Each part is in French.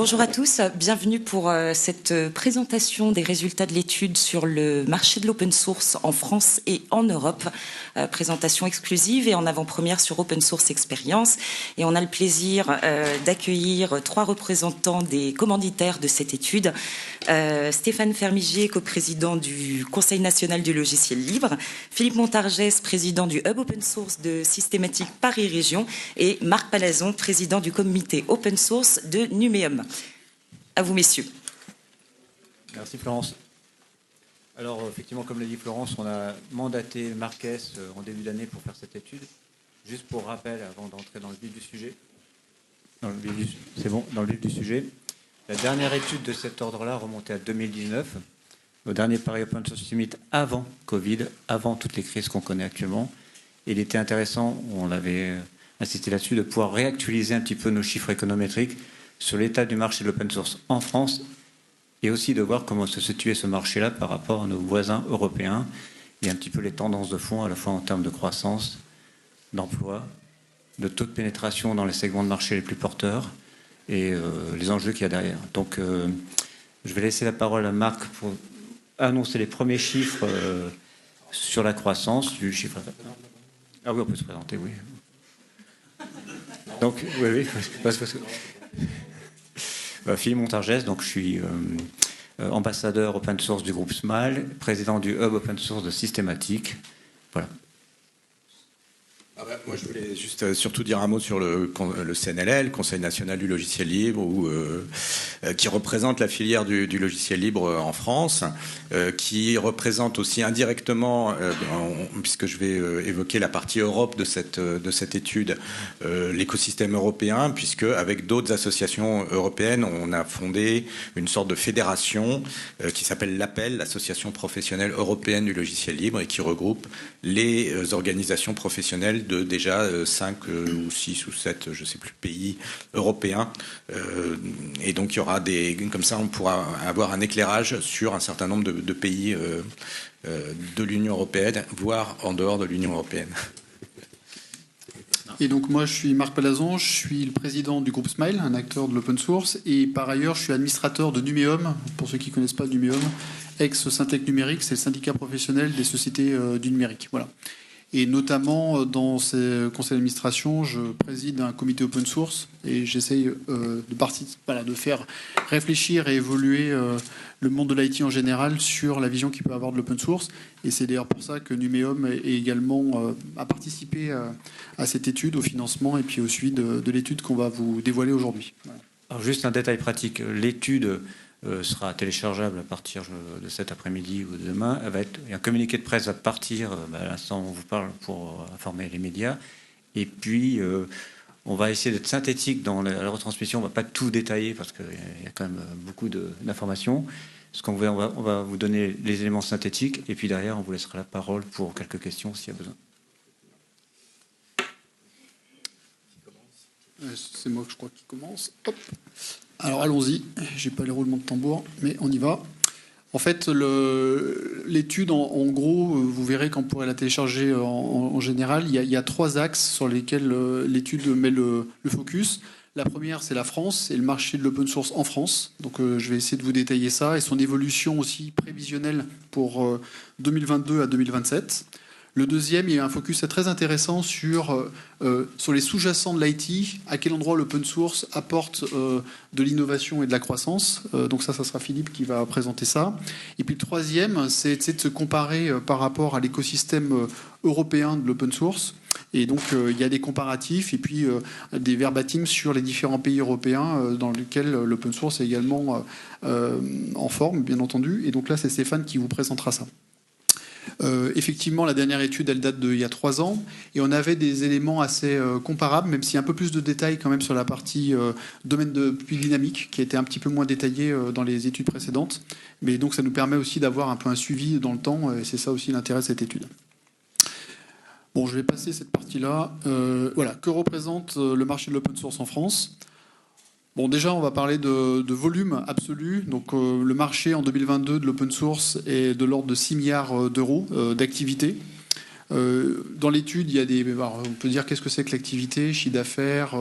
Bonjour à tous, bienvenue pour cette présentation des résultats de l'étude sur le marché de l'open source en France et en Europe. Présentation exclusive et en avant-première sur Open Source Experience. Et on a le plaisir d'accueillir 3 représentants des commanditaires de cette étude. Stéphane Fermigier, coprésident du Conseil national du logiciel libre, Philippe Montargès, président du Hub Open Source de Systématique Paris Région et Marc Palazon, président du comité Open Source de Numéum. À vous, messieurs. Merci, Florence. Alors, effectivement, comme l'a dit Florence, on a mandaté Marques en début d'année pour faire cette étude. Juste pour rappel, avant d'entrer dans le vif du sujet. C'est bon, dans le vif du sujet. La dernière étude de cet ordre-là remontait à 2019, au dernier Paris Open Source Summit avant Covid, avant toutes les crises qu'on connaît actuellement. Et il était intéressant, on l'avait insisté là-dessus, de pouvoir réactualiser un petit peu nos chiffres économétriques sur l'état du marché de l'open source en France et aussi de voir comment se situait ce marché-là par rapport à nos voisins européens et un petit peu les tendances de fond, à la fois en termes de croissance, d'emploi, de taux de pénétration dans les segments de marché les plus porteurs et les enjeux qu'il y a derrière. Donc, je vais laisser la parole à Marc pour annoncer les premiers chiffres sur la croissance du chiffre. Ah oui, on peut se présenter, oui. Donc, oui, parce que... Philippe Montargès, donc je suis ambassadeur open source du groupe SMAL, président du Hub Open Source de Systématique. Voilà. Moi, je voulais juste surtout dire un mot sur le CNLL, Conseil national du logiciel libre, qui représente la filière du logiciel libre en France, qui représente aussi indirectement, puisque je vais évoquer la partie Europe de cette étude, l'écosystème européen, puisque avec d'autres associations européennes, on a fondé une sorte de fédération qui s'appelle l'APEL, l'Association professionnelle européenne du logiciel libre, et qui regroupe les organisations professionnelles de déjà 5 ou 6 ou 7, je ne sais plus, pays européens. Et donc, il y aura comme ça, on pourra avoir un éclairage sur un certain nombre de pays de l'Union européenne, voire en dehors de l'Union européenne. Et donc moi je suis Marc Palazon, je suis le président du groupe Smile, un acteur de l'open source, et par ailleurs je suis administrateur de Numéum, pour ceux qui ne connaissent pas Numéum, ex-Syntec Numérique, c'est le syndicat professionnel des sociétés du numérique. Voilà. Et notamment dans ces conseils d'administration, je préside un comité open source et j'essaye de faire réfléchir et évoluer le monde de l'IT en général sur la vision qu'il peut avoir de l'open source. Et c'est d'ailleurs pour ça que Numéum a participé à cette étude, au financement et puis au suivi de l'étude qu'on va vous dévoiler aujourd'hui. Voilà. Alors juste un détail pratique, l'étude sera téléchargeable à partir de cet après-midi ou de demain. Un communiqué de presse va partir à l'instant où on vous parle pour informer les médias. Et puis, on va essayer d'être synthétique dans la retransmission. On ne va pas tout détailler parce qu'il y a quand même beaucoup d'informations. On va vous donner les éléments synthétiques. Et puis derrière, on vous laissera la parole pour quelques questions s'il y a besoin. C'est moi que je crois qui commence. Hop. Alors allons-y, j'ai pas les roulements de tambour, mais on y va. En fait, l'étude, en gros, vous verrez qu'on pourrait la télécharger en général. Il y a 3 axes sur lesquels l'étude met le focus. La première, c'est la France et le marché de l'open source en France. Donc je vais essayer de vous détailler ça et son évolution aussi prévisionnelle pour 2022 à 2027. Le deuxième, il y a un focus très intéressant sur les sous-jacents de l'IT, à quel endroit l'open source apporte de l'innovation et de la croissance. Donc ça sera Philippe qui va présenter ça. Et puis le troisième, c'est de se comparer par rapport à l'écosystème européen de l'open source. Et donc il y a des comparatifs et puis des verbatims sur les différents pays européens dans lesquels l'open source est également en forme, bien entendu. Et donc là, c'est Stéphane qui vous présentera ça. Effectivement, la dernière étude, elle date d'il y a 3 ans, et on avait des éléments assez comparables, même s'il y a un peu plus de détails quand même sur la partie domaine de plus dynamique, qui a été un petit peu moins détaillée dans les études précédentes. Mais donc, ça nous permet aussi d'avoir un peu un suivi dans le temps, et c'est ça aussi l'intérêt de cette étude. Bon, je vais passer cette partie-là. Voilà, que représente le marché de l'open source en France ? Bon, déjà, on va parler de volume absolu. Donc, le marché en 2022 de l'open source est de l'ordre de 6 milliards d'euros d'activité. Dans l'étude, il y a on peut dire qu'est-ce que c'est que l'activité, chiffre d'affaires,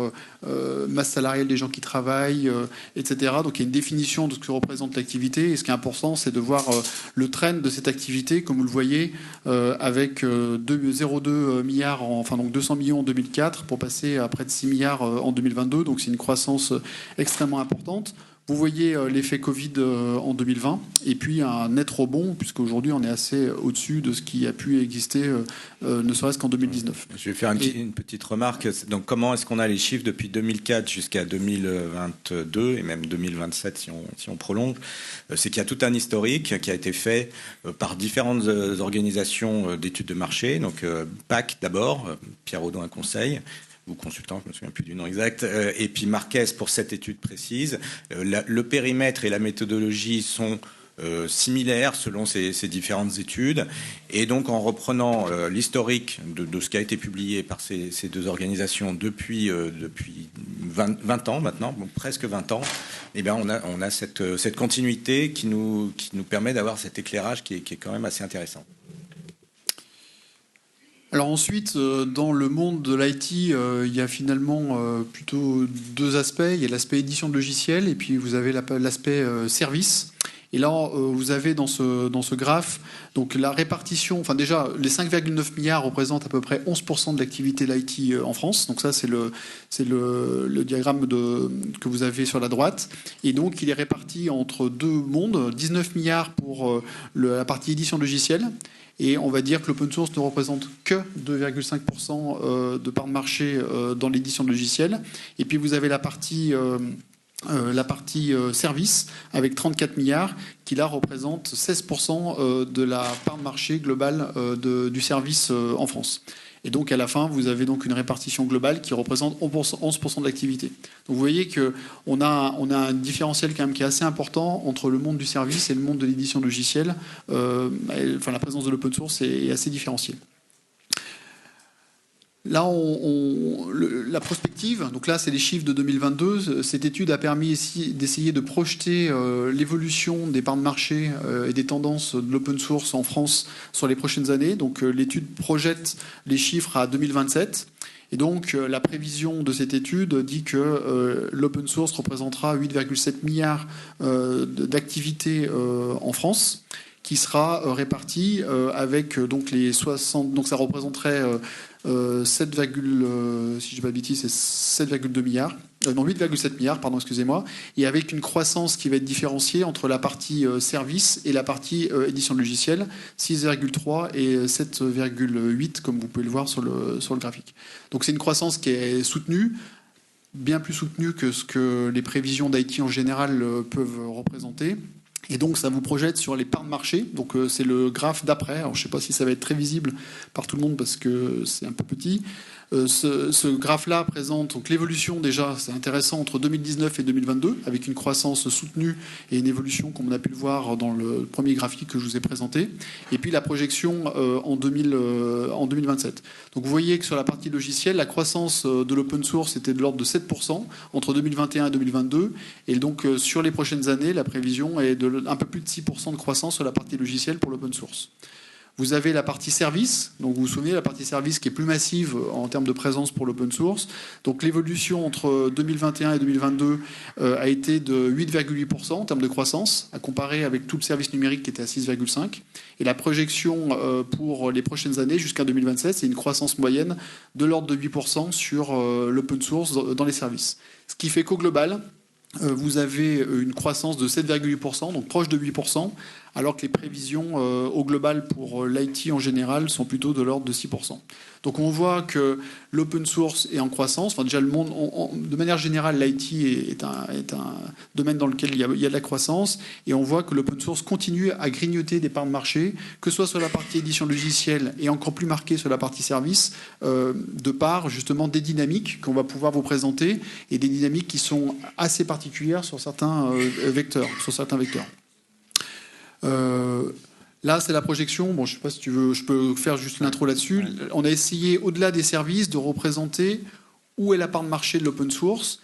masse salariale des gens qui travaillent, etc. Donc il y a une définition de ce que représente l'activité. Et ce qui est important, c'est de voir le trend de cette activité, comme vous le voyez, avec 0,2 milliards, donc 200 millions en 2004, pour passer à près de 6 milliards en 2022. Donc c'est une croissance extrêmement importante. Vous voyez l'effet Covid en 2020, et puis un net rebond, puisqu'aujourd'hui on est assez au-dessus de ce qui a pu exister, ne serait-ce qu'en 2019. Je vais faire une petite remarque. Donc, comment est-ce qu'on a les chiffres depuis 2004 jusqu'à 2022 et même 2027 si on prolonge? C'est qu'il y a tout un historique qui a été fait par différentes organisations d'études de marché. Donc, PAC d'abord, Pierre Audouin Conseil, ou consultant, je ne me souviens plus du nom exact, et puis Marquez pour cette étude précise. Le périmètre et la méthodologie sont similaires selon ces différentes études. Et donc, en reprenant l'historique de ce qui a été publié par ces deux organisations depuis 20 ans maintenant, presque 20 ans, eh bien, on a cette continuité qui nous permet d'avoir cet éclairage qui est quand même assez intéressant. Alors ensuite, dans le monde de l'IT, il y a finalement plutôt deux aspects. Il y a l'aspect édition de logiciels et puis vous avez l'aspect service. Et là, vous avez dans ce graphe donc la répartition. Enfin déjà, les 5,9 milliards représentent à peu près 11% de l'activité de l'IT en France. Donc ça, c'est le diagramme que vous avez sur la droite. Et donc, il est réparti entre deux mondes. 19 milliards pour la partie édition de logiciels. Et on va dire que l'open source ne représente que 2,5% de part de marché dans l'édition de logiciels. Et puis vous avez la partie service avec 34 milliards qui là représente 16% de la part de marché globale du service en France. Et donc à la fin, vous avez donc une répartition globale qui représente 11% de l'activité. Donc vous voyez qu'on a un différentiel quand même qui est assez important entre le monde du service et le monde de l'édition logicielle. La présence de l'open source est assez différenciée. Là, la prospective, donc là, c'est les chiffres de 2022. Cette étude a permis d'essayer de projeter l'évolution des parts de marché et des tendances de l'open source en France sur les prochaines années. Donc, l'étude projette les chiffres à 2027. Et donc, la prévision de cette étude dit que l'open source représentera 8,7 milliards d'activités en France, qui sera réparti avec donc les 60. Donc, ça représenterait 7,2 milliards. Non, 8,7 milliards, pardon, excusez-moi, et avec une croissance qui va être différenciée entre la partie service et la partie édition de logiciel, 6,3 et 7,8, comme vous pouvez le voir sur le graphique. Donc c'est une croissance qui est soutenue, bien plus soutenue que ce que les prévisions d'IT en général peuvent représenter. Et donc, ça vous projette sur les parts de marché. Donc, c'est le graphe d'après. Alors, je ne sais pas si ça va être très visible par tout le monde parce que c'est un peu petit. Ce graphe-là présente donc l'évolution, déjà, c'est intéressant, entre 2019 et 2022, avec une croissance soutenue et une évolution, comme on a pu le voir dans le premier graphique que je vous ai présenté. Et puis, la projection en 2027. Donc, vous voyez que sur la partie logicielle, la croissance de l'open source était de l'ordre de 7% entre 2021 et 2022. Et donc, sur les prochaines années, la prévision est de un peu plus de 6% de croissance sur la partie logicielle pour l'open source. Vous avez la partie service, donc vous vous souvenez, la partie service qui est plus massive en termes de présence pour l'open source. Donc l'évolution entre 2021 et 2022 a été de 8,8% en termes de croissance, à comparer avec tout le service numérique qui était à 6,5%. Et la projection pour les prochaines années jusqu'à 2027, c'est une croissance moyenne de l'ordre de 8% sur l'open source dans les services. Ce qui fait qu'au global, vous avez une croissance de 7,8%, donc proche de 8%, alors que les prévisions au global pour l'IT en général sont plutôt de l'ordre de 6%. Donc on voit que l'open source est en croissance. Enfin, déjà, le monde, de manière générale, l'IT est un domaine dans lequel il y a de la croissance, et on voit que l'open source continue à grignoter des parts de marché, que ce soit sur la partie édition logicielle et encore plus marqué sur la partie service, de part justement des dynamiques qu'on va pouvoir vous présenter, et des dynamiques qui sont assez particulières sur certains vecteurs. Là, c'est la projection. Bon, je ne sais pas si tu veux, je peux faire juste l'intro là-dessus. On a essayé, au-delà des services, de représenter où est la part de marché de l'open source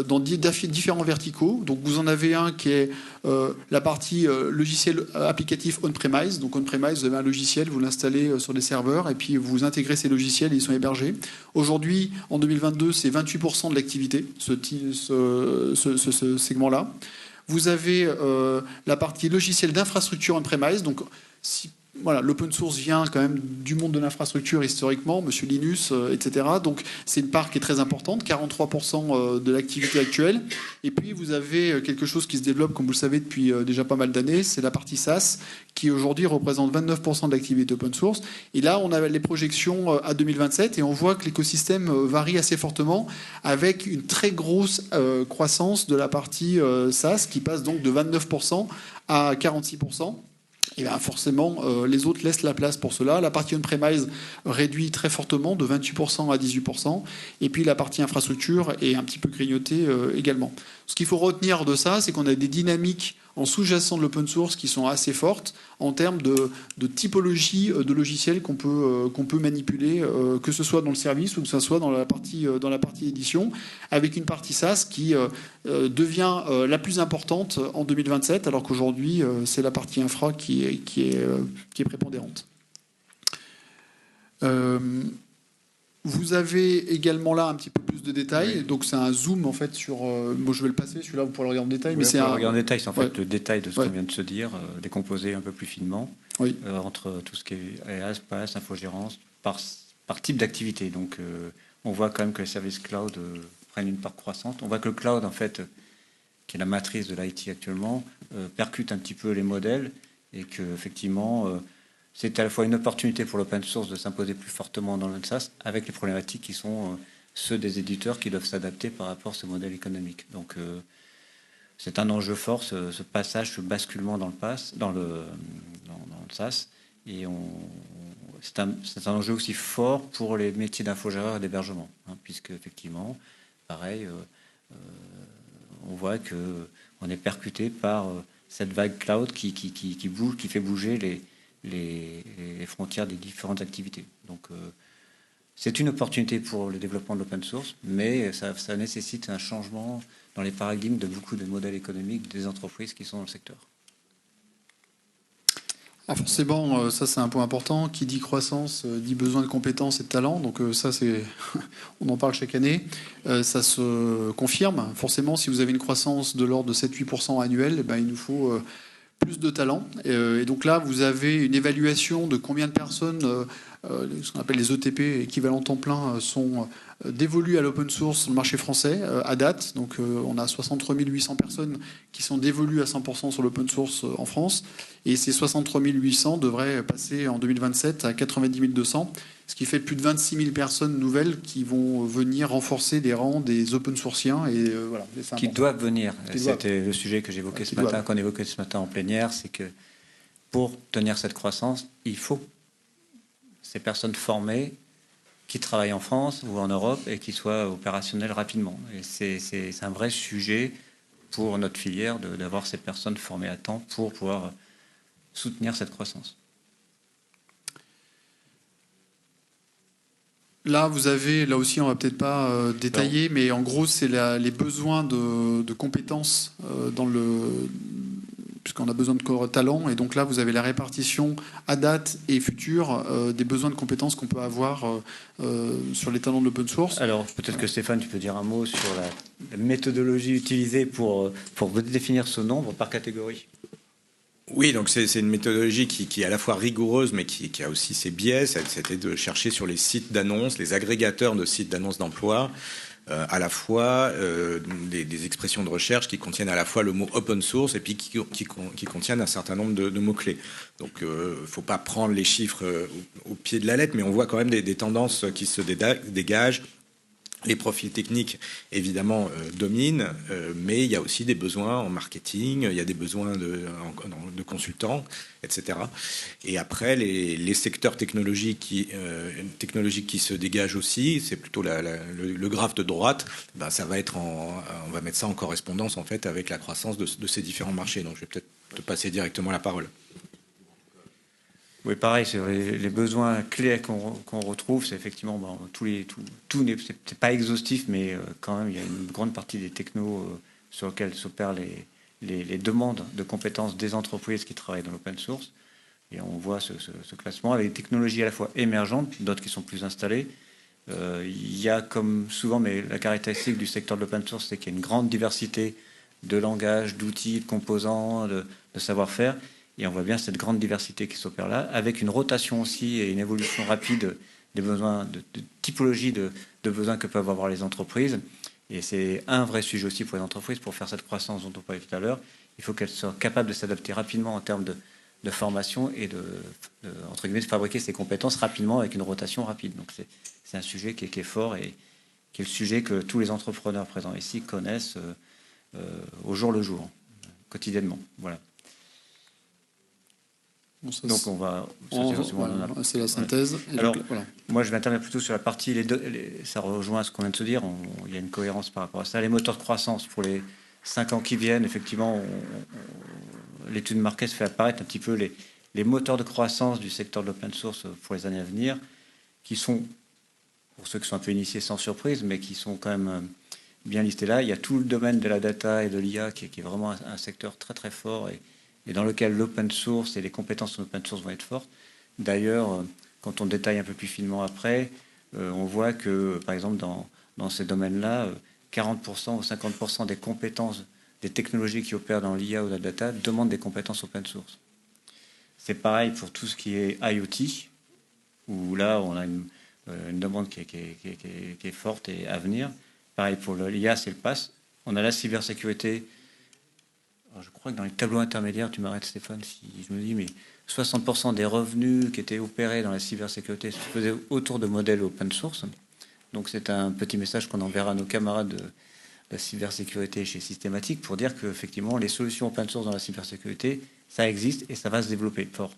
dans différents verticaux. Donc vous en avez un qui est la partie logiciel applicatif on-premise. Donc on-premise, vous avez un logiciel, vous l'installez sur des serveurs et puis vous intégrez ces logiciels et ils sont hébergés. Aujourd'hui, en 2022, c'est 28% de l'activité, ce segment-là. Vous avez la partie logiciel d'infrastructure on-premise. Donc voilà, l'open source vient quand même du monde de l'infrastructure historiquement, Monsieur Linus, etc. Donc c'est une part qui est très importante, 43% de l'activité actuelle. Et puis vous avez quelque chose qui se développe, comme vous le savez, depuis déjà pas mal d'années, c'est la partie SaaS, qui aujourd'hui représente 29% de l'activité open source. Et là, on a les projections à 2027 et on voit que l'écosystème varie assez fortement avec une très grosse croissance de la partie SaaS qui passe donc de 29% à 46%. Et bien forcément, les autres laissent la place pour cela. La partie on-premise réduit très fortement, de 28% à 18%. Et puis la partie infrastructure est un petit peu grignotée également. Ce qu'il faut retenir de ça, c'est qu'on a des dynamiques en sous-jacent de l'open source qui sont assez fortes en termes de typologie de logiciels qu'on peut manipuler, que ce soit dans le service ou que ce soit dans la partie édition, avec une partie SaaS qui devient la plus importante en 2027, alors qu'aujourd'hui, c'est la partie infra qui est prépondérante. Vous avez également là un petit peu plus de détails. Oui. Donc c'est un zoom en fait sur. Moi je vais le passer. Celui-là vous pourrez le regarder en détail. Oui, mais c'est un. Regarder en détail, c'est en fait le détail de ce qu'on vient de se dire, décomposé un peu plus finement entre tout ce qui est EAS, PaaS, infogérance, par type d'activité. Donc on voit quand même que les services cloud prennent une part croissante. On voit que le cloud en fait, qui est la matrice de l'IT actuellement, percute un petit peu les modèles et que effectivement. C'est à la fois une opportunité pour l'open source de s'imposer plus fortement dans le SaaS, avec les problématiques qui sont ceux des éditeurs qui doivent s'adapter par rapport à ce modèle économique. Donc, c'est un enjeu fort, ce passage, ce basculement dans le SaaS. Et c'est un enjeu aussi fort pour les métiers d'infogéreur et d'hébergement, puisque effectivement, pareil, on voit qu'on est percuté par cette vague cloud qui bouge, qui fait bouger les frontières des différentes activités. Donc, c'est une opportunité pour le développement de l'open source, mais ça nécessite un changement dans les paradigmes de beaucoup de modèles économiques des entreprises qui sont dans le secteur. Ah, forcément, ça c'est un point important. Qui dit croissance dit besoin de compétences et de talents. Donc ça, on en parle chaque année. Ça se confirme. Forcément, si vous avez une croissance de l'ordre de 7-8% annuel, il nous faut plus de talent. Et donc là, vous avez une évaluation de combien de personnes, ce qu'on appelle les ETP, équivalents temps plein, sont dévolues à l'open source sur le marché français à date. Donc on a 63 800 personnes qui sont dévolues à 100% sur l'open source en France. Et ces 63 800 devraient passer en 2027 à 90 200, ce qui fait plus de 26 000 personnes nouvelles qui vont venir renforcer les rangs des open sourciens. Et, voilà, qui doivent venir. C'était le sujet que j'évoquais ce matin, qu'on évoquait ce matin en plénière, c'est que pour tenir cette croissance, il faut ces personnes formées qui travaillent en France ou en Europe et qui soient opérationnelles rapidement. Et c'est un vrai sujet pour notre filière d'avoir ces personnes formées à temps pour pouvoir soutenir cette croissance. Là, vous avez, là aussi, on va peut-être pas détailler, mais en gros, c'est les besoins de compétences puisqu'on a besoin de talent. Et donc là, vous avez la répartition à date et future des besoins de compétences qu'on peut avoir sur les talents de l'open source. Alors, peut-être que Stéphane, tu peux dire un mot sur la méthodologie utilisée pour définir ce nombre par catégorie. Oui, donc c'est une méthodologie qui est à la fois rigoureuse, mais qui a aussi ses biais. C'était de chercher sur les sites d'annonces, les agrégateurs de sites d'annonces d'emploi, à la fois des expressions de recherche qui contiennent à la fois le mot open source et puis qui contiennent un certain nombre de mots-clés. Donc, il ne faut pas prendre les chiffres au pied de la lettre, mais on voit quand même des tendances qui se dégagent. Les profils techniques, évidemment, dominent, mais il y a aussi des besoins en marketing, il y a des besoins de consultants, etc. Et après, les secteurs technologiques qui se dégagent aussi, c'est plutôt le graphe de droite, ça va être on va mettre ça en correspondance, en fait, avec la croissance de ces différents marchés. Donc, je vais peut-être te passer directement la parole. Oui, pareil, c'est les besoins clés qu'on retrouve, c'est effectivement tout c'est pas exhaustif, mais quand même, il y a une grande partie des technos sur lesquels s'opèrent les demandes de compétences des entreprises qui travaillent dans l'open source. Et on voit ce classement avec des technologies à la fois émergentes, d'autres qui sont plus installées. Il y a comme souvent, mais la caractéristique du secteur de l'open source, c'est qu'il y a une grande diversité de langages, d'outils, de composants, de savoir-faire. Et on voit bien cette grande diversité qui s'opère là, avec une rotation aussi et une évolution rapide des besoins, de typologie de besoins que peuvent avoir les entreprises. Et c'est un vrai sujet aussi pour les entreprises, pour faire cette croissance dont on parlait tout à l'heure. Il faut qu'elles soient capables de s'adapter rapidement en termes de formation et entre guillemets, de fabriquer ses compétences rapidement avec une rotation rapide. Donc c'est un sujet qui est fort et qui est le sujet que tous les entrepreneurs présents ici connaissent au jour le jour, quotidiennement. Voilà. Bon, donc on va... c'est la synthèse. Alors, donc, voilà. moi je vais intervenir plutôt sur la partie... ça rejoint ce qu'on vient de se dire, il y a une cohérence par rapport à ça. Les moteurs de croissance pour les 5 ans qui viennent, effectivement, l'étude Marquez fait apparaître un petit peu les moteurs de croissance du secteur de l'open source pour les années à venir, qui sont, pour ceux qui sont un peu initiés sans surprise, mais qui sont quand même bien listés là. Il y a tout le domaine de la data et de l'IA qui est vraiment un secteur très très fort et dans lequel l'open source et les compétences en open source vont être fortes. D'ailleurs, quand on détaille un peu plus finement après, on voit que, par exemple, dans ces domaines-là, 40% ou 50% des compétences, des technologies qui opèrent dans l'IA ou la data demandent des compétences open source. C'est pareil pour tout ce qui est IoT, où là, on a une demande qui est forte et à venir. Pareil pour l'IA, c'est le PaaS. On a la cybersécurité. Alors, je crois que dans les tableaux intermédiaires, tu m'arrêtes Stéphane, si je me dis, mais 60% des revenus qui étaient opérés dans la cybersécurité se faisaient autour de modèles open source. Donc c'est un petit message qu'on enverra à nos camarades de la cybersécurité chez Systématique pour dire qu'effectivement, les solutions open source dans la cybersécurité, ça existe et ça va se développer fort.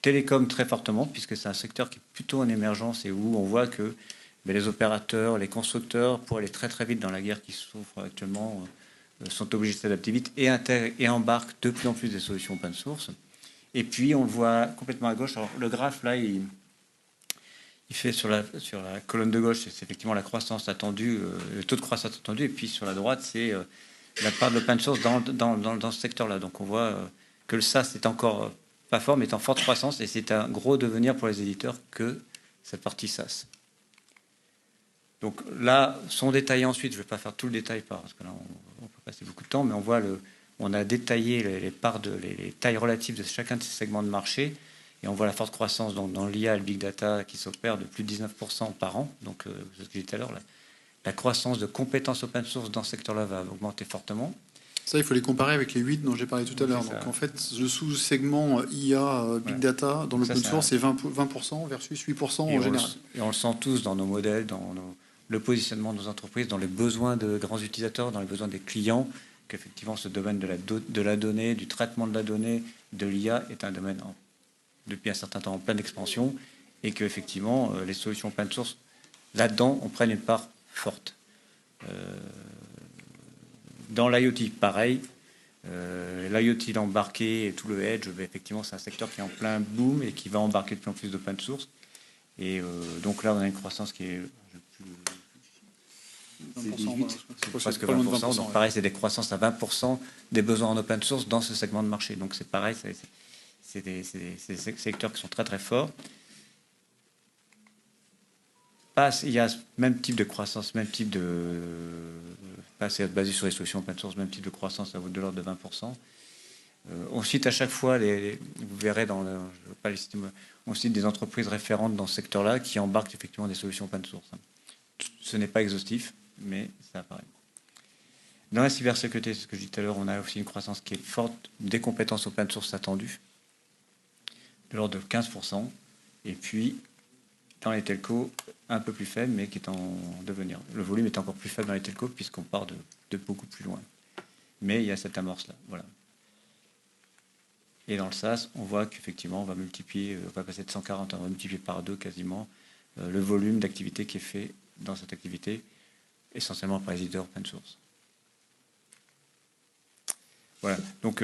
Télécom très fortement, puisque c'est un secteur qui est plutôt en émergence et où on voit que les opérateurs, les constructeurs, pour aller très très vite dans la guerre qui souffre actuellement, sont obligés de s'adapter vite et embarquent de plus en plus des solutions open source. Et puis, on le voit complètement à gauche. Alors, le graphe, là, il fait sur la colonne de gauche, c'est effectivement la croissance attendue, le taux de croissance attendu. Et puis, sur la droite, c'est la part de l'open source dans ce secteur-là. Donc, on voit que le SaaS est encore pas fort, mais est en forte croissance. Et c'est un gros devenir pour les éditeurs que cette partie SaaS. Donc là, sont détaillés ensuite, je ne vais pas faire tout le détail parce que là, on peut passer beaucoup de temps, mais on a détaillé les tailles relatives de chacun de ces segments de marché, et on voit la forte croissance dans l'IA et le Big Data qui s'opère de plus de 19% par an. Donc, ce que j'ai dit tout à l'heure, la croissance de compétences open source dans ce secteur-là va augmenter fortement. Ça, il faut les comparer avec les 8 dont j'ai parlé tout à l'heure. Donc, en fait, le sous-segment IA, Big Data, dans l'open source, c'est 20% versus 8% en général. Et on le sent tous dans nos modèles, le positionnement de nos entreprises, dans les besoins de grands utilisateurs, dans les besoins des clients, qu'effectivement, ce domaine de la donnée, du traitement de la donnée, de l'IA est un domaine depuis un certain temps en pleine expansion et qu'effectivement, les solutions open source, là-dedans, on prenne une part forte. Dans l'IoT, pareil. L'IoT embarqué et tout le edge, effectivement, c'est un secteur qui est en plein boom et qui va embarquer de plus en plus d'open source. Et donc là, on a une croissance qui est 18, c'est presque 20%. Donc pareil, c'est des croissances à 20% des besoins en open source dans ce segment de marché. Donc c'est pareil, c'est des secteurs qui sont très très forts. Il y a même type de croissance, même type de... C'est basé sur les solutions open source, même type de croissance de l'ordre de 20%. On cite à chaque fois, vous verrez dans on cite des entreprises référentes dans ce secteur-là qui embarquent effectivement des solutions open source. Ce n'est pas exhaustif, mais ça apparaît. Dans la cybersécurité, c'est ce que je disais tout à l'heure, on a aussi une croissance qui est forte des compétences open source attendues, de l'ordre de 15%. Et puis, dans les telcos, un peu plus faible, mais qui est en devenir. Le volume est encore plus faible dans les telcos, puisqu'on part de beaucoup plus loin. Mais il y a cette amorce-là. Voilà. Et dans le SaaS, on voit qu'effectivement, on va passer de 140, on va multiplier par 2 quasiment le volume d'activité qui est fait dans cette activité, essentiellement par les éditeurs open source. Voilà. Donc,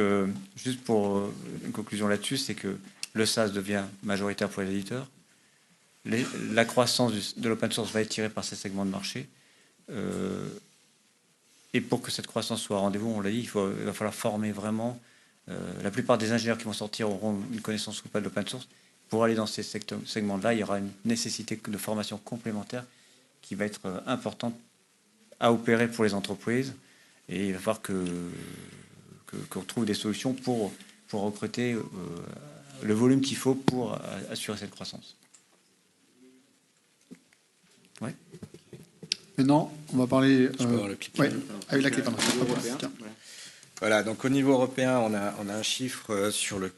juste pour une conclusion là-dessus, c'est que le SaaS devient majoritaire pour les éditeurs. La croissance de l'open source va être tirée par ces segments de marché. Et pour que cette croissance soit au rendez-vous, on l'a dit, il va falloir former vraiment. La plupart des ingénieurs qui vont sortir auront une connaissance ou pas de l'open source. Pour aller dans ces segments-là, il y aura une nécessité de formation complémentaire qui va être importante à opérer pour les entreprises. Et il va falloir qu'on trouve des solutions pour recruter le volume qu'il faut pour assurer cette croissance. Ouais. Maintenant, on va parler. Ouais, avec la clé, pardon. Voilà, donc au niveau européen, on a un chiffre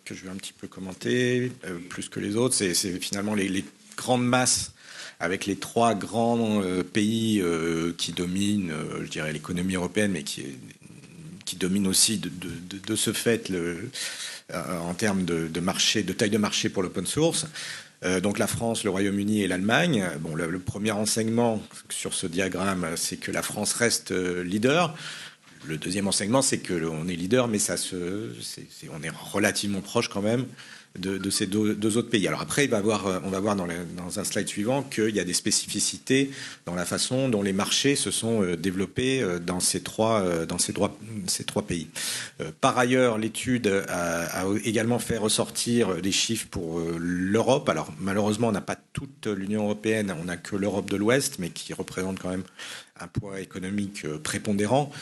que je vais un petit peu commenter, plus que les autres. C'est finalement les grandes masses avec les 3 grands pays qui dominent, je dirais, l'économie européenne, mais qui dominent aussi de ce fait en termes de marché, de taille de marché pour l'open source. Donc la France, le Royaume-Uni et l'Allemagne. Bon, le premier enseignement sur ce diagramme, c'est que la France reste leader. Le deuxième enseignement, c'est qu'on est leader, mais on est relativement proche quand même de ces deux autres pays. Alors après, on va voir dans un slide suivant qu'il y a des spécificités dans la façon dont les marchés se sont développés dans ces trois pays. Par ailleurs, l'étude a également fait ressortir des chiffres pour l'Europe. Alors malheureusement, on n'a pas toute l'Union européenne, on n'a que l'Europe de l'Ouest, mais qui représente quand même un poids économique prépondérant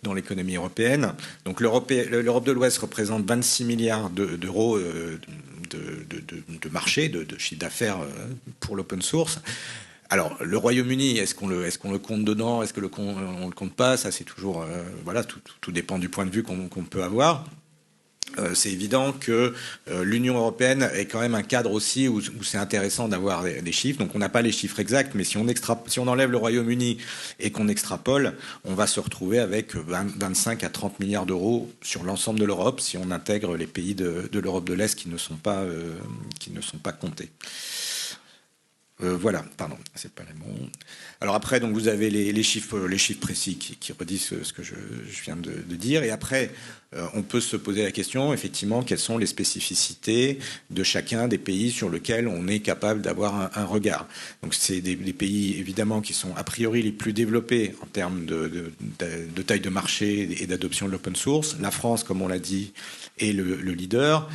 dans l'économie européenne. Donc l'Europe de l'Ouest représente 26 milliards d'euros de marché, de chiffre d'affaires pour l'open source. Alors le Royaume-Uni, est-ce qu'on le compte dedans, est-ce que on le compte pas? Ça c'est toujours voilà, tout dépend du point de vue qu'on peut avoir. C'est évident que l'Union européenne est quand même un cadre aussi où c'est intéressant d'avoir des chiffres. Donc on n'a pas les chiffres exacts, mais si on enlève le Royaume-Uni et qu'on extrapole, on va se retrouver avec 25 à 30 milliards d'euros sur l'ensemble de l'Europe si on intègre les pays de l'Europe de l'Est qui ne sont pas comptés. Voilà, pardon, c'est pas les bons. Alors après, donc vous avez les chiffres précis qui redisent ce que je viens de dire. Et après, on peut se poser la question, effectivement, quelles sont les spécificités de chacun des pays sur lesquels on est capable d'avoir un regard. Donc c'est des pays, évidemment, qui sont a priori les plus développés en termes de taille de marché et d'adoption de l'open source. La France, comme on l'a dit, est le leader.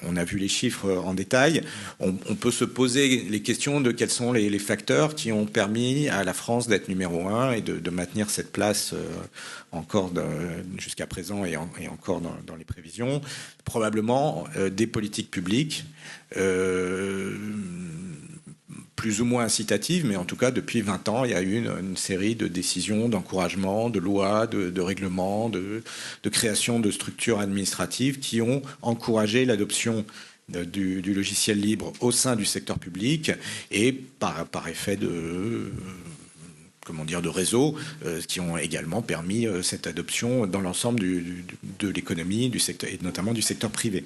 On a vu les chiffres en détail. On peut se poser les questions de quels sont les facteurs qui ont permis à la France d'être numéro 1 et de maintenir cette place encore jusqu'à présent et encore dans les prévisions. Probablement des politiques publiques plus ou moins incitatives, mais en tout cas, depuis 20 ans, il y a eu une série de décisions, d'encouragement, de lois, de règlements, de création de structures administratives qui ont encouragé l'adoption du logiciel libre au sein du secteur public et par effet de réseau, qui ont également permis cette adoption dans l'ensemble de l'économie, du secteur, et notamment du secteur privé.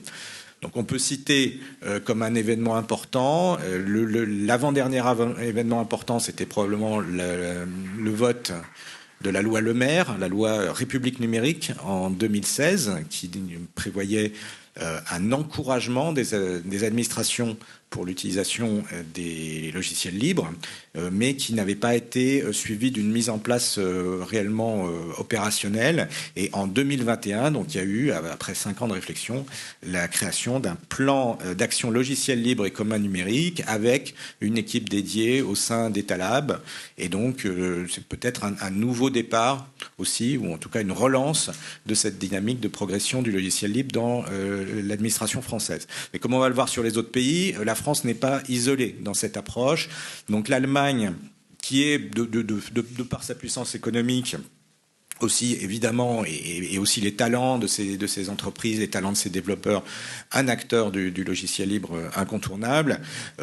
Donc on peut citer comme un événement important, l'avant-dernier événement important, c'était probablement le vote de la loi Le Maire, la loi République numérique en 2016, qui prévoyait un encouragement des administrations pour l'utilisation des logiciels libres, mais qui n'avait pas été suivi d'une mise en place réellement opérationnelle. Et en 2021, donc il y a eu, après 5 ans de réflexion, la création d'un plan d'action logiciel libre et commun numérique avec une équipe dédiée au sein d'Etalab. Et donc c'est peut-être un nouveau départ aussi, ou en tout cas une relance de cette dynamique de progression du logiciel libre dans l'administration française. Mais comme on va le voir sur les autres pays, la France n'est pas isolée dans cette approche. Donc l'Allemagne, qui est, de par sa puissance économique, aussi évidemment, et aussi les talents de ces entreprises, les talents de ces développeurs, un acteur du logiciel libre incontournable,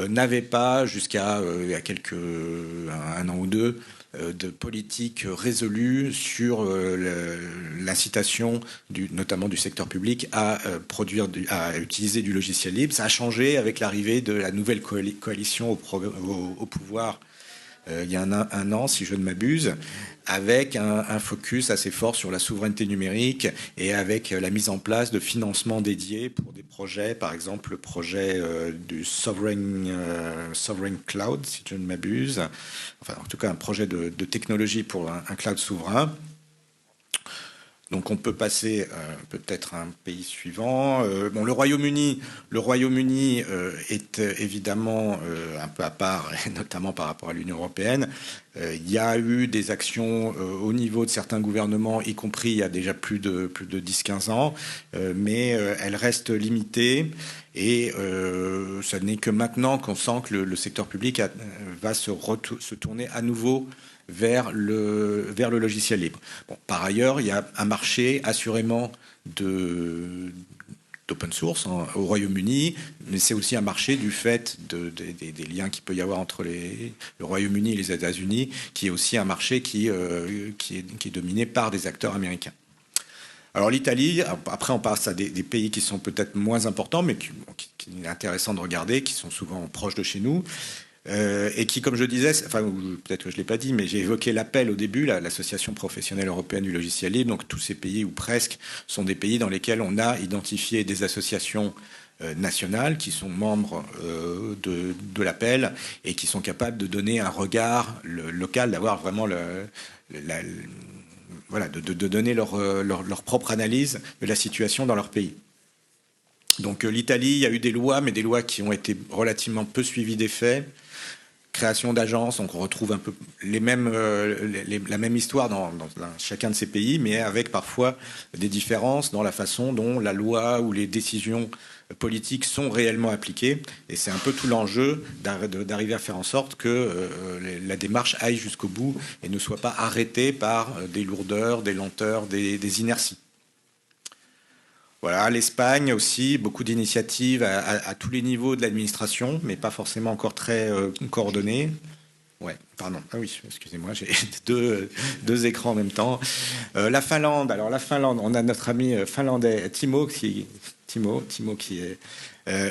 n'avait pas jusqu'à un an ou deux de politique résolue sur l'incitation notamment du secteur public à utiliser du logiciel libre. Ça a changé avec l'arrivée de la nouvelle coalition au pouvoir il y a un an, si je ne m'abuse, avec un focus assez fort sur la souveraineté numérique et avec la mise en place de financements dédiés pour des projets, par exemple le projet du Sovereign Cloud, si je ne m'abuse, enfin en tout cas un projet de technologie pour un cloud souverain. Donc on peut passer peut-être à un pays suivant. Bon, le Royaume-Uni est évidemment un peu à part, notamment par rapport à l'Union européenne. Il y a eu des actions au niveau de certains gouvernements, y compris il y a déjà plus de 10-15 ans, mais elles restent limitées. Et ce n'est que maintenant qu'on sent que le secteur public va se tourner à nouveau vers le logiciel libre. Bon, par ailleurs, il y a un marché assurément d'open source au Royaume-Uni, mais c'est aussi un marché du fait des liens qu'il peut y avoir entre le Royaume-Uni et les États-Unis, qui est aussi un marché qui est dominé par des acteurs américains. Alors l'Italie, après on passe à des pays qui sont peut-être moins importants, mais qui est intéressant de regarder, qui sont souvent proches de chez nous. Et qui, comme je disais, enfin peut-être que je ne l'ai pas dit, mais j'ai évoqué l'APEL au début, l'Association professionnelle européenne du logiciel libre. Donc tous ces pays, ou presque, sont des pays dans lesquels on a identifié des associations nationales qui sont membres de l'APEL et qui sont capables de donner un regard local, d'avoir vraiment voilà, de donner leur propre analyse de la situation dans leur pays. Donc l'Italie, il y a eu des lois, mais des lois qui ont été relativement peu suivies des faits. Création d'agences, donc on retrouve un peu la même histoire dans chacun de ces pays, mais avec parfois des différences dans la façon dont la loi ou les décisions politiques sont réellement appliquées. Et c'est un peu tout l'enjeu d'arriver à faire en sorte que la démarche aille jusqu'au bout et ne soit pas arrêtée par des lourdeurs, des lenteurs, des inerties. Voilà, l'Espagne aussi, beaucoup d'initiatives à tous les niveaux de l'administration, mais pas forcément encore très coordonnées. Ouais, pardon. Ah oui, excusez-moi, j'ai deux écrans en même temps. La Finlande. Alors la Finlande, on a notre ami finlandais Timo qui est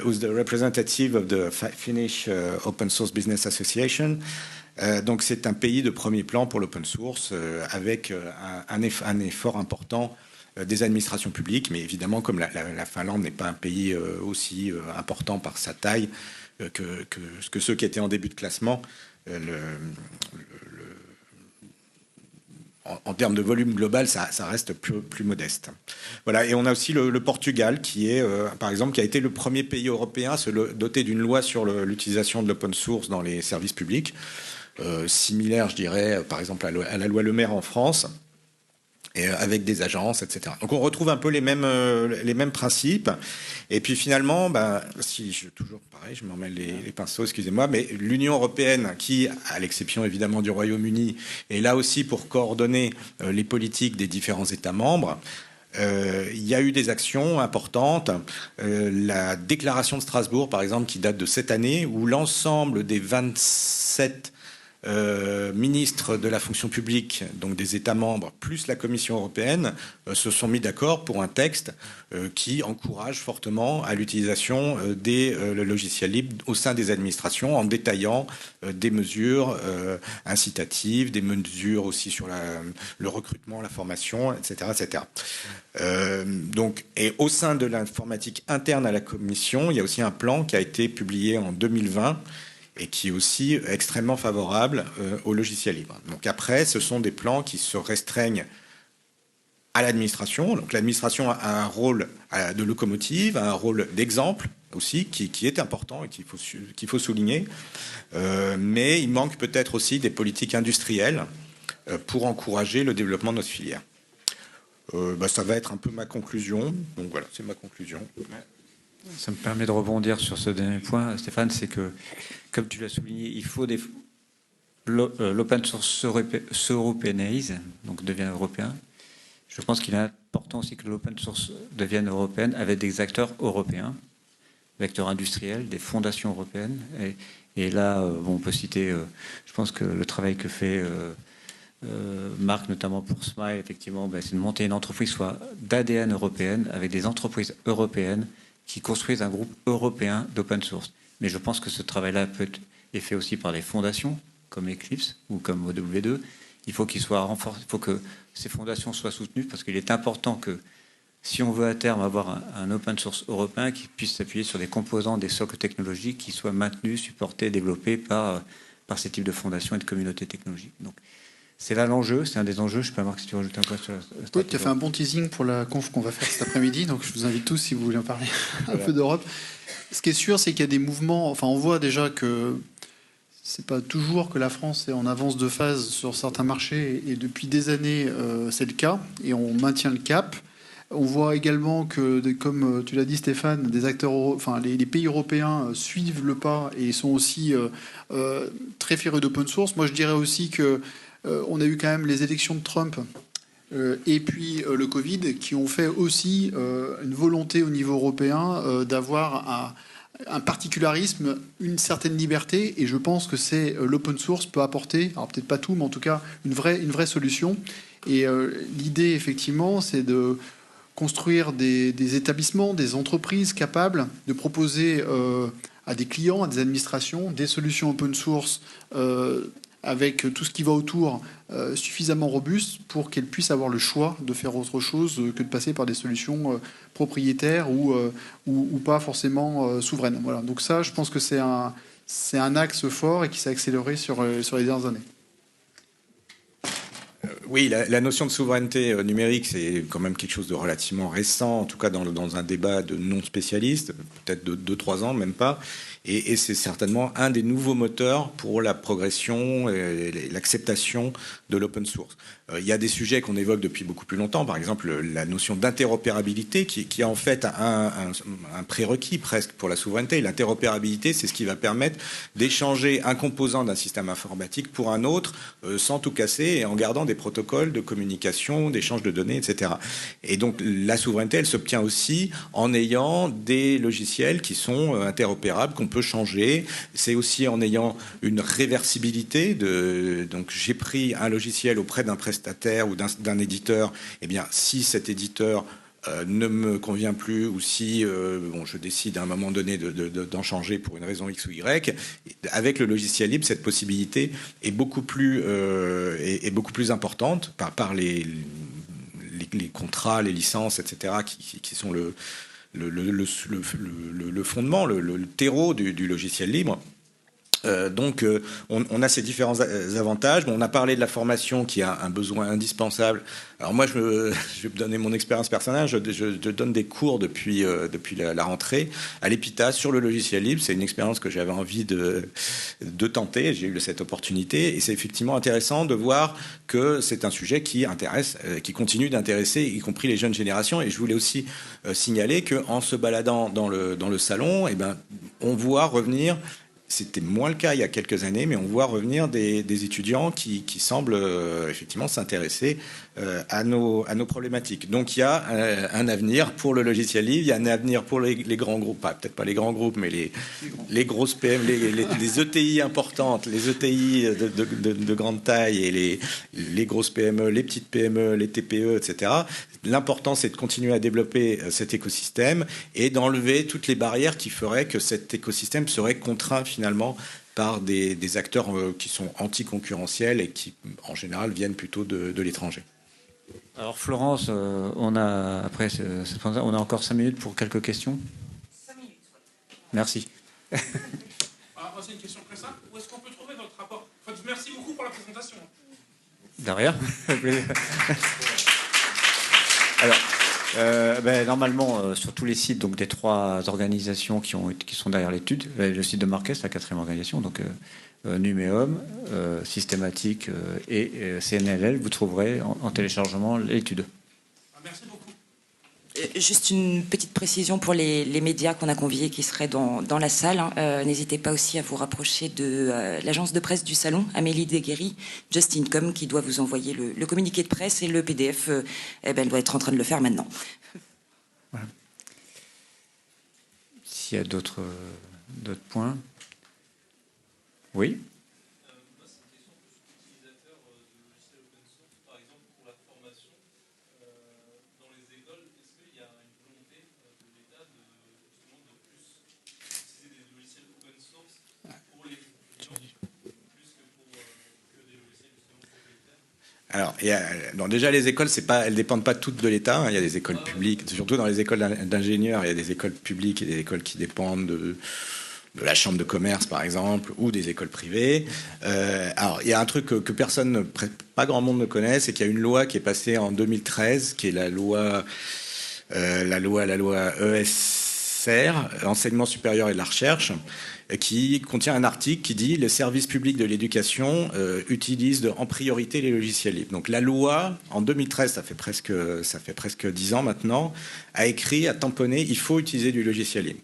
who's the representative of the Finnish Open Source Business Association. Donc c'est un pays de premier plan pour l'open source avec un effort important des administrations publiques, mais évidemment, comme la Finlande n'est pas un pays aussi important par sa taille que ceux qui étaient en début de classement, en termes de volume global, ça reste plus modeste. Voilà, et on a aussi le Portugal, qui est, par exemple, qui a été le premier pays européen à se doter d'une loi sur l'utilisation de l'open source dans les services publics, similaire, je dirais, par exemple, à la loi Le Maire en France, et avec des agences, etc. Donc on retrouve un peu les mêmes principes. Et puis finalement, toujours pareil, je m'en mêle les pinceaux, excusez-moi, mais l'Union européenne, qui, à l'exception évidemment du Royaume-Uni, est là aussi pour coordonner les politiques des différents États membres. Il y a eu des actions importantes. La déclaration de Strasbourg, par exemple, qui date de cette année, où l'ensemble des 27 ministres de la fonction publique, donc des États membres, plus la Commission européenne, se sont mis d'accord pour un texte qui encourage fortement à l'utilisation des logiciels libres au sein des administrations, en détaillant des mesures incitatives, des mesures aussi sur le recrutement, la formation, etc. etc. Donc, et au sein de l'informatique interne à la Commission, il y a aussi un plan qui a été publié en 2020 et qui est aussi extrêmement favorable au logiciel libre. Donc après, ce sont des plans qui se restreignent à l'administration. Donc l'administration a un rôle de locomotive, a un rôle d'exemple aussi, qui est important et qu'il faut souligner. Mais il manque peut-être aussi des politiques industrielles pour encourager le développement de notre filière. Ça va être un peu ma conclusion. Donc voilà, c'est ma conclusion. Ça me permet de rebondir sur ce dernier point, Stéphane, c'est que, comme tu l'as souligné, il faut l'open source s'européanise, donc devienne européen. Je pense qu'il est important aussi que l'open source devienne européenne avec des acteurs européens, des acteurs industriels, des fondations européennes. Et là, on peut citer, je pense que le travail que fait Marc, notamment pour Smile, effectivement, c'est de monter une entreprise soit d'ADN européenne, avec des entreprises européennes qui construisent un groupe européen d'open source. Mais je pense que ce travail-là est fait aussi par les fondations comme Eclipse ou comme OW2. Il faut qu'il soit renforcé, il faut que ces fondations soient soutenues parce qu'il est important que si on veut à terme avoir un open source européen qui puisse s'appuyer sur des composants, des socles technologiques qui soient maintenus, supportés, développés par ces types de fondations et de communautés technologiques. Donc, c'est là l'enjeu, c'est un des enjeux. Je sais pas, Marc, si tu veux rajouter un point sur la stratégie. Oui, tu as fait un bon teasing pour la conf qu'on va faire cet après-midi, donc je vous invite tous, si vous voulez en parler, un peu d'Europe. Ce qui est sûr, c'est qu'il y a des mouvements, enfin on voit déjà que c'est pas toujours que la France est en avance de phase sur certains marchés, et depuis des années, c'est le cas, et on maintient le cap. On voit également que, comme tu l'as dit Stéphane, des acteurs, enfin les pays européens suivent le pas et sont aussi très férus d'open source. Moi, je dirais aussi que on a eu quand même les élections de Trump et puis le Covid qui ont fait aussi une volonté au niveau européen d'avoir un particularisme, une certaine liberté, et je pense que c'est l'open source peut apporter, alors peut-être pas tout, mais en tout cas une vraie solution. Et l'idée, effectivement, c'est de construire des établissements, des entreprises capables de proposer à des clients, à des administrations, des solutions open source avec tout ce qui va autour suffisamment robustes pour qu'elles puissent avoir le choix de faire autre chose que de passer par des solutions propriétaires ou pas forcément souveraines. Voilà. Donc ça, je pense que c'est un axe fort et qui s'est accéléré sur les dernières années. Oui, la notion de souveraineté numérique, c'est quand même quelque chose de relativement récent, en tout cas dans un débat de non-spécialistes, peut-être de 2-3 ans, même pas. Et c'est certainement un des nouveaux moteurs pour la progression et l'acceptation de l'open source. Il y a des sujets qu'on évoque depuis beaucoup plus longtemps, par exemple la notion d'interopérabilité, qui est en fait un prérequis presque pour la souveraineté. L'interopérabilité, c'est ce qui va permettre d'échanger un composant d'un système informatique pour un autre sans tout casser et en gardant des protocoles de communication, d'échange de données, etc. Et donc la souveraineté, elle s'obtient aussi en ayant des logiciels qui sont interopérables, qu'on peut changer. C'est aussi en ayant une réversibilité. Donc j'ai pris un logiciel auprès d'un prestataire ou d'un éditeur. Eh bien, si cet éditeur ne me convient plus ou si je décide à un moment donné d'en changer pour une raison X ou Y, avec le logiciel libre, cette possibilité est beaucoup plus importante par les contrats, les licences, etc., qui sont le fondement, le terreau du logiciel libre. Donc, on a ces différents avantages. Bon, on a parlé de la formation qui a un besoin indispensable. Alors moi, je vais donner mon expérience personnelle. Je donne des cours depuis la rentrée à l'EPITA sur le logiciel libre. C'est une expérience que j'avais envie de tenter. J'ai eu cette opportunité et c'est effectivement intéressant de voir que c'est un sujet qui intéresse, qui continue d'intéresser, y compris les jeunes générations. Et je voulais aussi signaler qu'en se baladant dans le salon, eh ben, on voit revenir. C'était moins le cas il y a quelques années, mais on voit revenir des étudiants qui semblent effectivement s'intéresser à nos problématiques. Donc il y a un avenir pour le logiciel libre, il y a un avenir pour les grands groupes, peut-être pas les grands groupes, mais les grosses PM, les ETI importantes, les ETI de grande taille et les grosses PME, les petites PME, les TPE, etc. L'important, c'est de continuer à développer cet écosystème et d'enlever toutes les barrières qui feraient que cet écosystème serait contraint finalement par des acteurs qui sont anticoncurrentiels et qui, en général, viennent plutôt de l'étranger. Alors Florence, on a encore 5 minutes pour quelques questions. 5 minutes. Merci. Moi, c'est une question très simple. Où est-ce qu'on peut trouver votre rapport? Enfin, merci beaucoup pour la présentation. Derrière. Alors, normalement, sur tous les sites donc, des 3 organisations qui sont derrière l'étude, le site de Marques, la 4e organisation, donc Numéum, Systématique et CNLL, vous trouverez en téléchargement l'étude. Merci beaucoup. Juste une petite précision pour les médias qu'on a conviés qui seraient dans la salle. N'hésitez pas aussi à vous rapprocher de l'agence de presse du salon, Amélie Deguerry, Justin.com, qui doit vous envoyer le communiqué de presse et le PDF. Elle doit être en train de le faire maintenant. Voilà. S'il y a d'autres points. Oui. Alors, déjà, les écoles, elles dépendent pas toutes de l'État, hein. Il y a des écoles publiques, surtout dans les écoles d'ingénieurs, il y a des écoles publiques et des écoles qui dépendent de la chambre de commerce, par exemple, ou des écoles privées. Alors, il y a un truc que pas grand monde ne connaît, c'est qu'il y a une loi qui est passée en 2013, qui est la loi ESR, Enseignement supérieur et de la recherche, qui contient un article qui dit les services publics de l'éducation utilisent en priorité les logiciels libres. Donc la loi, en 2013, ça fait presque 10 ans maintenant, a tamponné, il faut utiliser du logiciel libre.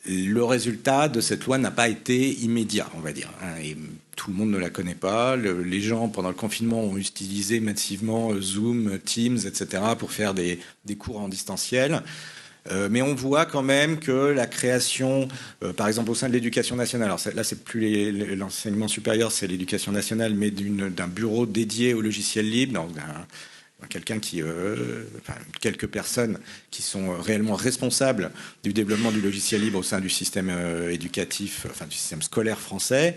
Le résultat de cette loi n'a pas été immédiat, on va dire. Et tout le monde ne la connaît pas. Les gens, pendant le confinement, ont utilisé massivement Zoom, Teams, etc. pour faire des cours en distanciel. Mais on voit quand même que la création, par exemple au sein de l'éducation nationale, alors là c'est plus l'enseignement supérieur, c'est l'éducation nationale, mais d'un bureau dédié au logiciel libre, donc quelques personnes qui sont réellement responsables du développement du logiciel libre au sein du système éducatif, du système scolaire français.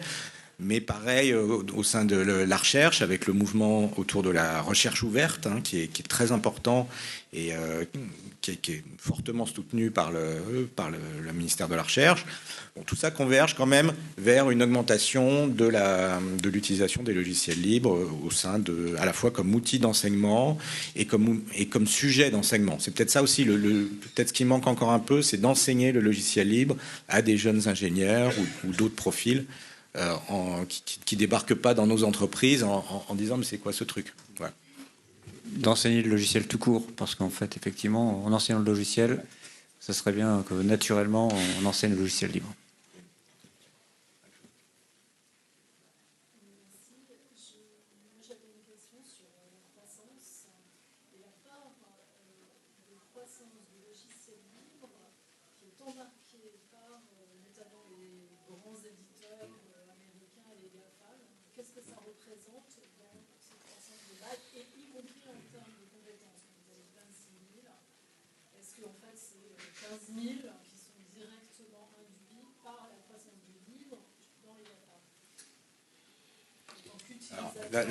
Mais pareil, au sein de la recherche, avec le mouvement autour de la recherche ouverte, hein, qui est très important et qui est fortement soutenu par le ministère de la Recherche. Bon, tout ça converge quand même vers une augmentation de l'utilisation des logiciels libres au sein à la fois comme outil d'enseignement et comme sujet d'enseignement. C'est peut-être ça aussi, peut-être ce qui manque encore un peu, c'est d'enseigner le logiciel libre à des jeunes ingénieurs ou d'autres profils. Qui débarquent pas dans nos entreprises en disant mais c'est quoi ce truc, voilà. D'enseigner le logiciel tout court, parce qu'en fait effectivement en enseignant le logiciel, ça serait bien que naturellement on enseigne le logiciel libre.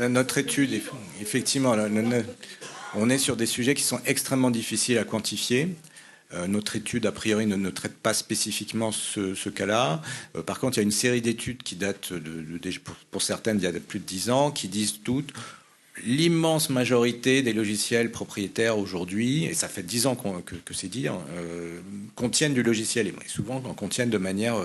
Notre étude, effectivement, on est sur des sujets qui sont extrêmement difficiles à quantifier. Notre étude, a priori, ne traite pas spécifiquement ce cas-là. Par contre, il y a une série d'études qui datent, pour certaines, d'il y a plus de 10 ans, qui disent toutes l'immense majorité des logiciels propriétaires aujourd'hui, et ça fait 10 ans que c'est dit, contiennent du logiciel libre. Et souvent, contiennent de manière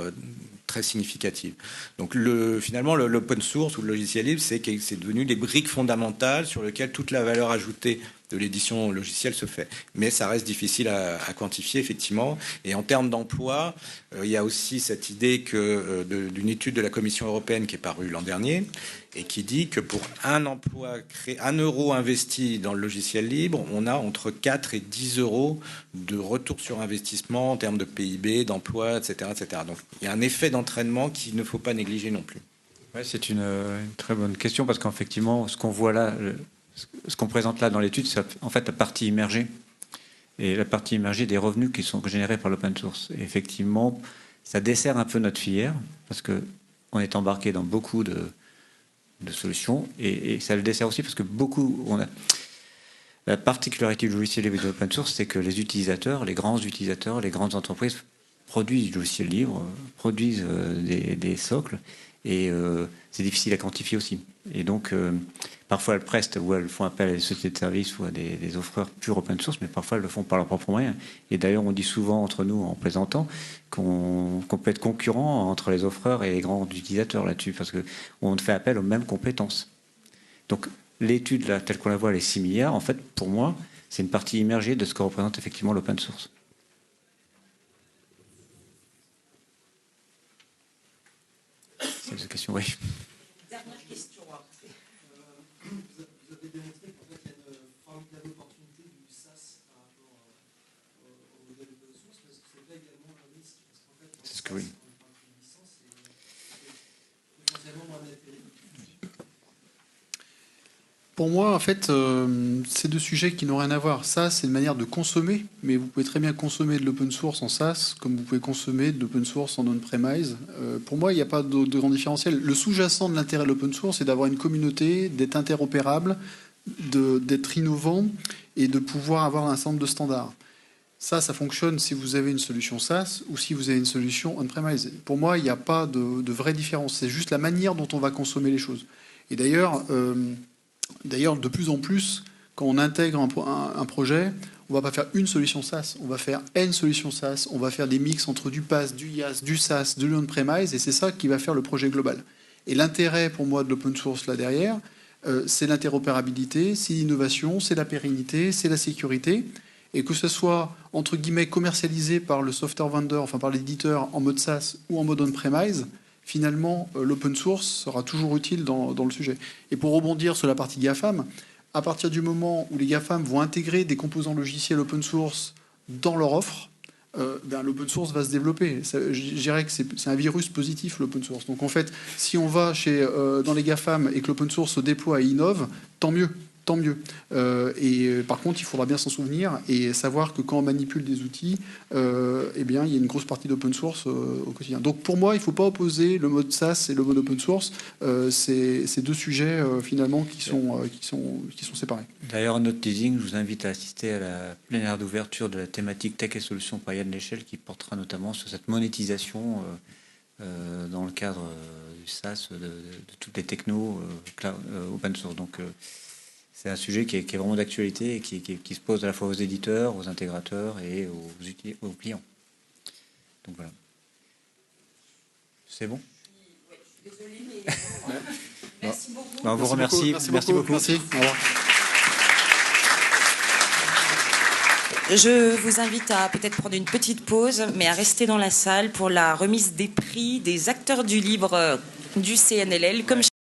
très significative. Donc finalement, l'open source ou le logiciel libre, c'est devenu des briques fondamentales sur lesquelles toute la valeur ajoutée de l'édition logicielle se fait. Mais ça reste difficile à quantifier, effectivement. Et en termes d'emploi, il y a aussi cette idée d'une étude de la Commission européenne qui est parue l'an dernier et qui dit que pour un emploi créé, 1 euro investi dans le logiciel libre, on a entre 4 et 10 euros de retour sur investissement en termes de PIB, d'emploi, etc., etc. Donc il y a un effet d'entraînement qu'il ne faut pas négliger non plus. Ouais, c'est une très bonne question, parce qu'effectivement, ce qu'on voit là, ce qu'on présente là dans l'étude, c'est en fait la partie immergée. Et la partie immergée des revenus qui sont générés par l'open source. Et effectivement, ça dessert un peu notre filière, parce qu'on est embarqué dans beaucoup de solutions. Et ça le dessert aussi parce que la particularité du logiciel libre et de l'open source, c'est que les utilisateurs, les grands utilisateurs, les grandes entreprises produisent du logiciel libre, produisent des socles. Et c'est difficile à quantifier aussi. Et donc, parfois elles prestent ou elles font appel à des sociétés de services ou à des offreurs purs open source, mais parfois elles le font par leurs propres moyens. Et d'ailleurs, on dit souvent entre nous, en plaisantant, qu'on peut être concurrent entre les offreurs et les grands utilisateurs là-dessus, parce qu'on fait appel aux mêmes compétences. Donc, l'étude, là, telle qu'on la voit, les 6 milliards, en fait, pour moi, c'est une partie immergée de ce que représente effectivement l'open source. C'est la question, oui. Dernière question. Vous avez démontré qu'en fait, il y a une formidable opportunité du SaaS par rapport au modèle open source, parce que c'est là également un risque. Parce qu'en fait, c'est ce que oui. On parle de licence et potentiellement moins d'intérêt. Pour moi, en fait, c'est deux sujets qui n'ont rien à voir. Ça, c'est une manière de consommer, mais vous pouvez très bien consommer de l'open source en SaaS, comme vous pouvez consommer de l'open source en on-premise. Pour moi, il n'y a pas de grand différentiel. Le sous-jacent de l'intérêt de l'open source, c'est d'avoir une communauté, d'être interopérable, d'être innovant et de pouvoir avoir un ensemble de standards. Ça fonctionne si vous avez une solution SaaS ou si vous avez une solution on-premise. Pour moi, il n'y a pas de vraie différence. C'est juste la manière dont on va consommer les choses. Et d'ailleurs, de plus en plus, quand on intègre un projet, on ne va pas faire une solution SaaS, on va faire N solutions SaaS, on va faire des mix entre du PaaS, du IaaS, du SaaS, de l'on-premise, et c'est ça qui va faire le projet global. Et l'intérêt pour moi de l'open source là derrière, c'est l'interopérabilité, c'est l'innovation, c'est la pérennité, c'est la sécurité. Et que ce soit, entre guillemets, commercialisé par le software vendor, enfin par l'éditeur en mode SaaS ou en mode on-premise, finalement, l'open source sera toujours utile dans le sujet. Et pour rebondir sur la partie GAFAM, à partir du moment où les GAFAM vont intégrer des composants logiciels open source dans leur offre, l'open source va se développer. Je dirais que c'est un virus positif, l'open source. Donc en fait, si on va dans les GAFAM et que l'open source se déploie et innove, tant mieux. Tant mieux. Par contre, il faudra bien s'en souvenir et savoir que quand on manipule des outils, il y a une grosse partie d'open source au quotidien. Donc pour moi, il ne faut pas opposer le mode SaaS et le mode open source. C'est deux sujets finalement qui sont séparés. D'ailleurs, en notre teasing, je vous invite à assister à la plénière d'ouverture de la thématique Tech et Solutions par Yann Léchel, qui portera notamment sur cette monétisation dans le cadre du SaaS, de toutes les technos open source. Donc, c'est un sujet qui est vraiment d'actualité et qui se pose à la fois aux éditeurs, aux intégrateurs et aux clients. Donc voilà. C'est bon ? Oui, je suis désolée, mais... Merci beaucoup. On vous remercie. Merci beaucoup. Merci. Au revoir. Je vous invite à peut-être prendre une petite pause, mais à rester dans la salle pour la remise des prix des acteurs du libre du CNLL. Comme